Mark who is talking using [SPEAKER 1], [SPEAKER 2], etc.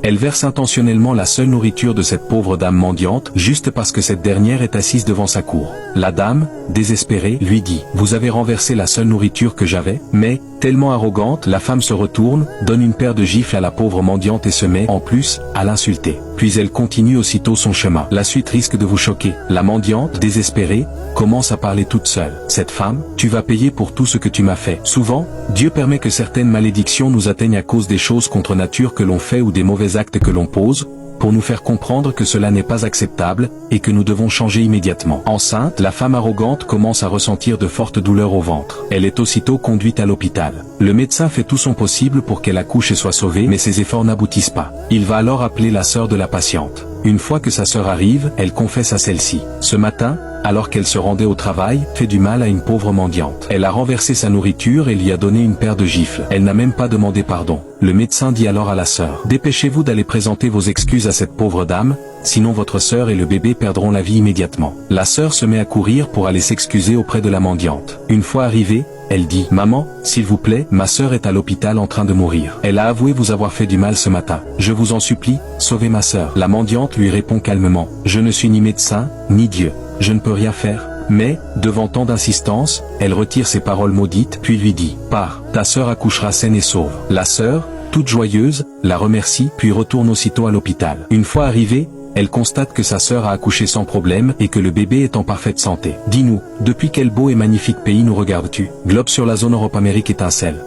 [SPEAKER 1] Elle verse intentionnellement la seule nourriture de cette pauvre dame mendiante, juste parce que cette dernière est assise devant sa cour. La dame, désespérée, lui dit « Vous avez renversé la seule nourriture que j'avais ?» Mais, tellement arrogante, la femme se retourne, donne une paire de gifles à la pauvre mendiante et se met, en plus, à l'insulter. Puis elle continue aussitôt son chemin. La suite risque de vous choquer. La mendiante, désespérée, commence à parler toute seule. « Cette femme, tu vas payer pour tout ce que tu m'as fait. » Souvent, Dieu permet que certaines malédictions nous atteignent à cause des choses contre nature que l'on fait ou des mauvais actes que l'on pose, pour nous faire comprendre que cela n'est pas acceptable, et que nous devons changer immédiatement. Enceinte, la femme arrogante commence à ressentir de fortes douleurs au ventre. Elle est aussitôt conduite à l'hôpital. Le médecin fait tout son possible pour qu'elle accouche et soit sauvée, mais ses efforts n'aboutissent pas. Il va alors appeler la sœur de la patiente. Une fois que sa sœur arrive, elle confesse à celle-ci. Ce matin, alors qu'elle se rendait au travail, fait du mal à une pauvre mendiante. Elle a renversé sa nourriture et lui a donné une paire de gifles. Elle n'a même pas demandé pardon. Le médecin dit alors à la sœur, « Dépêchez-vous d'aller présenter vos excuses à cette pauvre dame, sinon votre sœur et le bébé perdront la vie immédiatement. » La sœur se met à courir pour aller s'excuser auprès de la mendiante. Une fois arrivée, elle dit, « Maman, s'il vous plaît, ma sœur est à l'hôpital en train de mourir. Elle a avoué vous avoir fait du mal ce matin. Je vous en supplie, sauvez ma sœur. » La mendiante lui répond calmement, « Je ne suis ni médecin, ni Dieu. Je ne peux rien faire. » Mais, devant tant d'insistance, elle retire ses paroles maudites, puis lui dit, « Pars, ta sœur accouchera saine et sauve. » La sœur, toute joyeuse, la remercie, puis retourne aussitôt à l'hôpital. Une fois arrivée, elle constate que sa sœur a accouché sans problème et que le bébé est en parfaite santé. Dis-nous, depuis quel beau et magnifique pays nous regardes-tu? Globe sur la zone Europe-Amérique étincelle.